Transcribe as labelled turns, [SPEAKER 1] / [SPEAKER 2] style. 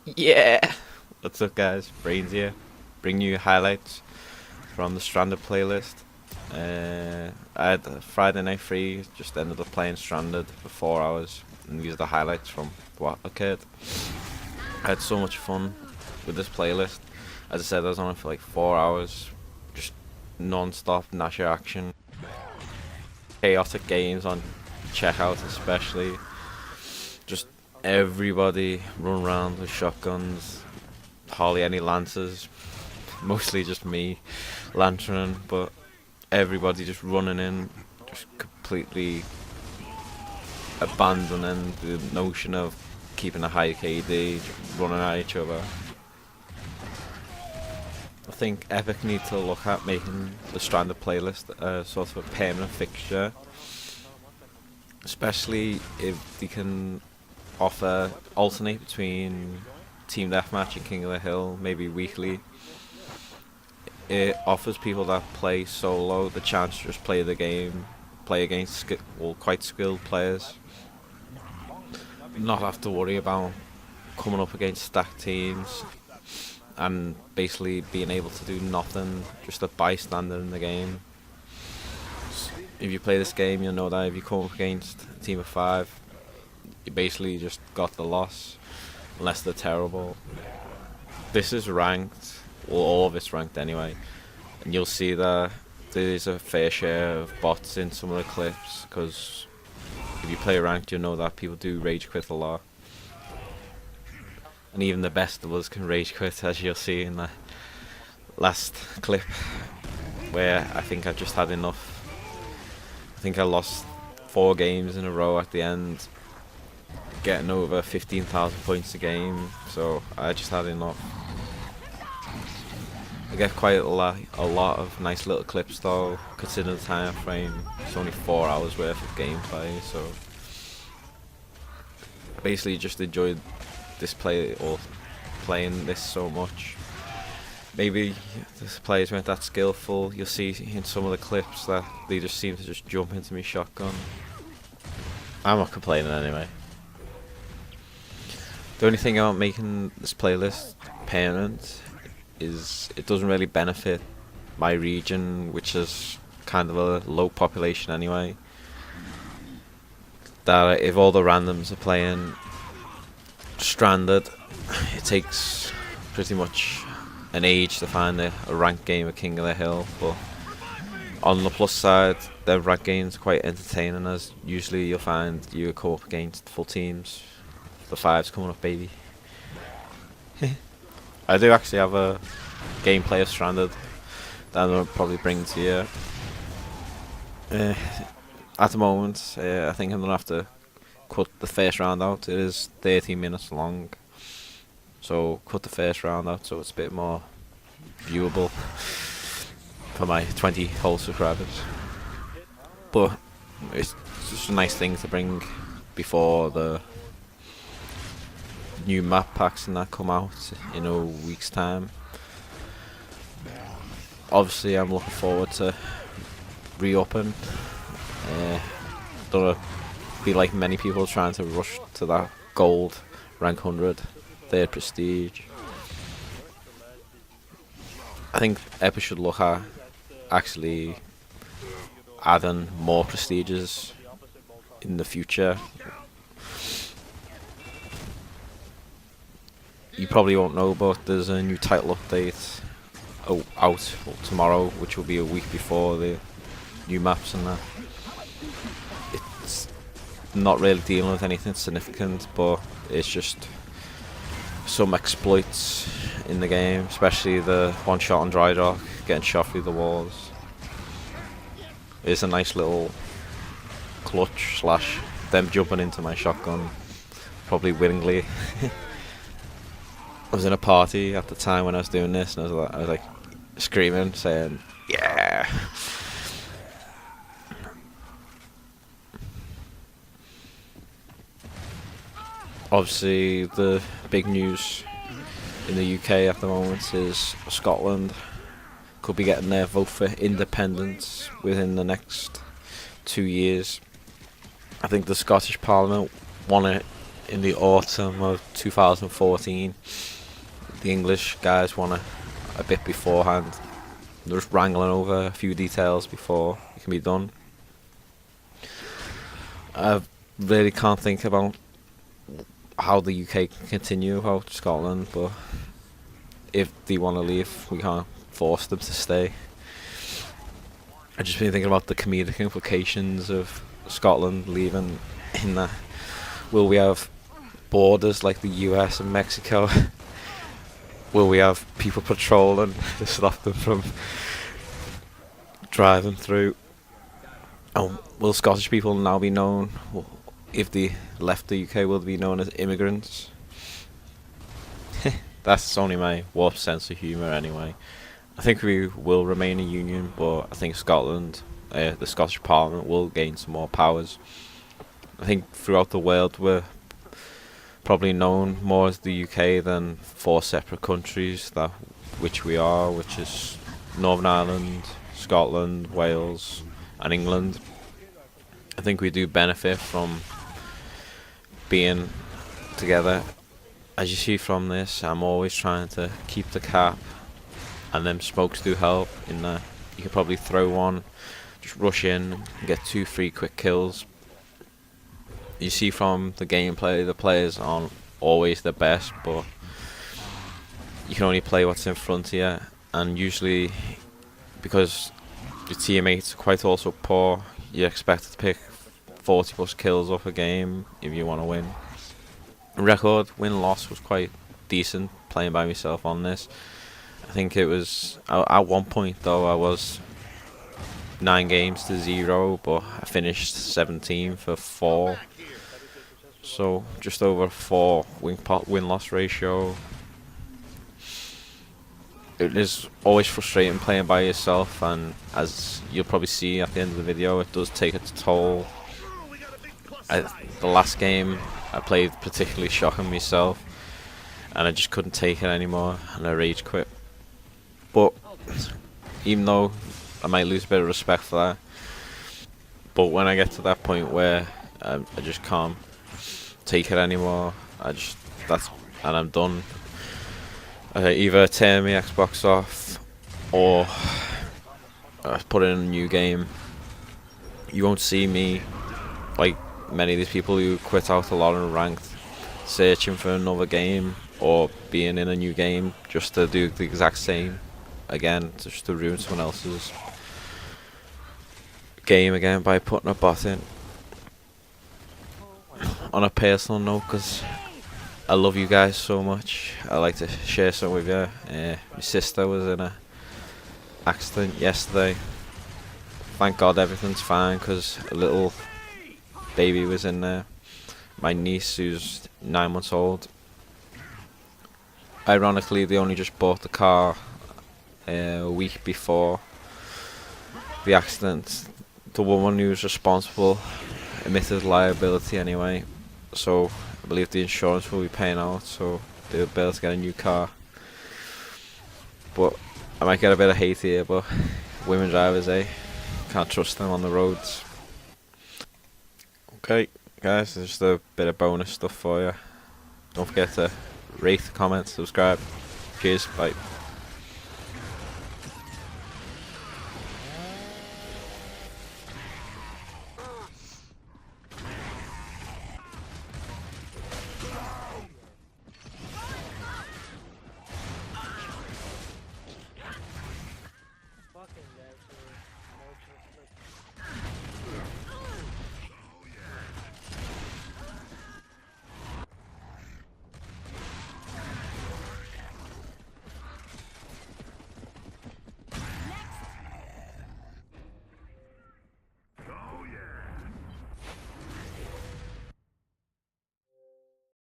[SPEAKER 1] Yeah! What's up, guys? Brains here. Bring you highlights from the Stranded playlist. I had a Friday night free, just ended up playing Stranded for 4 hours, and these are the highlights from what occurred. I had so much fun with this playlist. As I said, I was on it for like 4 hours, just non-stop Nasher action, chaotic games on checkout especially. Just everybody run around with shotguns, hardly any lancers, mostly just me lantern, but everybody just running in, just completely abandoning the notion of keeping a high KD, just running at each other. I think Epic need to look at making the Stranded playlist sort of a permanent fixture, especially if they can alternate between Team Deathmatch and King of the Hill, maybe weekly. It offers people that play solo the chance to just play the game, play against quite skilled players, not have to worry about coming up against stacked teams, and basically being able to do nothing, just a bystander in the game. If you play this game, you'll know that if you come up against a team of 5, you basically just got the loss, unless they're terrible. This is ranked, well, all of it's ranked anyway, and you'll see that there's a fair share of bots in some of the clips, because if you play ranked, you'll know that people do rage quit a lot. And even the best of us can rage quit, as you'll see in the last clip, where I think I just had enough. I think I lost 4 games in a row at the end, getting over 15,000 points a game, so I just had enough. I get quite a lot of nice little clips though, considering the time frame. It's only 4 hours worth of gameplay, so I basically just enjoyed this playing this so much. Maybe the players weren't that skillful. You'll see in some of the clips that they just seem to just jump into me shotgun. I'm not complaining anyway. The only thing about making this playlist permanent is it doesn't really benefit my region, which is kind of a low population anyway. That if all the randoms are playing Stranded, it takes pretty much an age to find a ranked game of King of the Hill, but on the plus side, the ranked games are quite entertaining, as usually you'll find you go up against full teams. The 5's coming up, baby. I do actually have a gameplay of Stranded that I'll probably bring to you. At the moment, I think I'm gonna have to cut the first round out. It is 13 minutes long, so cut the first round out so it's a bit more viewable for my 20 whole subscribers. But it's just a nice thing to bring before the new map packs and that come out in a week's time. Obviously, I'm looking forward to reopen. Don't wanna be like many people trying to rush to that gold rank 100, 3rd prestige. I think Epic should look at actually adding more prestiges in the future. You probably won't know, but there's a new title update out tomorrow, which will be a week before the new maps and that. It's not really dealing with anything significant, but it's just some exploits in the game, especially the one shot on dry dock, getting shot through the walls. It's a nice little clutch slash them jumping into my shotgun, probably willingly. I was in a party at the time when I was doing this, and I was like screaming, saying, "Yeah!" Obviously, the big news in the UK at the moment is Scotland could be getting their vote for independence within the next 2 years. I think the Scottish Parliament want it in the autumn of 2014. The English guys won a bit beforehand. They're just wrangling over a few details before it can be done. I really can't think about how the UK can continue without Scotland, but if they want to leave, we can't force them to stay. I've just been thinking about the comedic implications of Scotland leaving, in that will we have borders like the US and Mexico? Will we have people patrolling to stop them from driving through? And will Scottish people now be known, if they left the UK, will they be known as immigrants? That's only my warped sense of humour anyway. I think we will remain a union, but I think Scotland, the Scottish Parliament, will gain some more powers. I think throughout the world we're probably known more as the UK than 4 separate countries, which we are, which is Northern Ireland, Scotland, Wales and England. I think we do benefit from being together. As you see from this, I'm always trying to keep the cap, and them smokes do help in that you can probably throw one, just rush in and get 2-3 quick kills. You see from the gameplay, the players aren't always the best, but you can only play what's in front of you, and usually because your teammates are quite also poor, you're expected to pick 40 plus kills off a game if you want to win. Record win-loss was quite decent playing by myself on this. I think it was, at one point though, I was 9 games to 0, but I finished 17 for 4. So just over 4 win-loss ratio. It is always frustrating playing by yourself, and as you'll probably see at the end of the video, it does take its toll. The last game I played particularly shocking myself, and I just couldn't take it anymore, and I rage quit. But even though I might lose a bit of respect for that, but when I get to that point where I just can't take it anymore, and I'm done. Either turn my Xbox off or put in a new game. You won't see me like many of these people who quit out a lot in ranked, searching for another game or being in a new game just to do the exact same again, just to ruin someone else's game again by putting a bot in. On a personal note, because I love you guys so much, I like to share some with you. My sister was in a accident yesterday. Thank God everything's fine, because a little baby was in there. My niece, who's 9 months old. Ironically, they only just bought the car a week before the accident. The woman who was responsible admitted liability anyway, so I believe the insurance will be paying out, so they'll be able to get a new car. But I might get a bit of hate here, but women drivers, can't trust them on the roads. Okay guys, just a bit of bonus stuff for you. Don't forget to rate, comment, subscribe. Cheers, bye.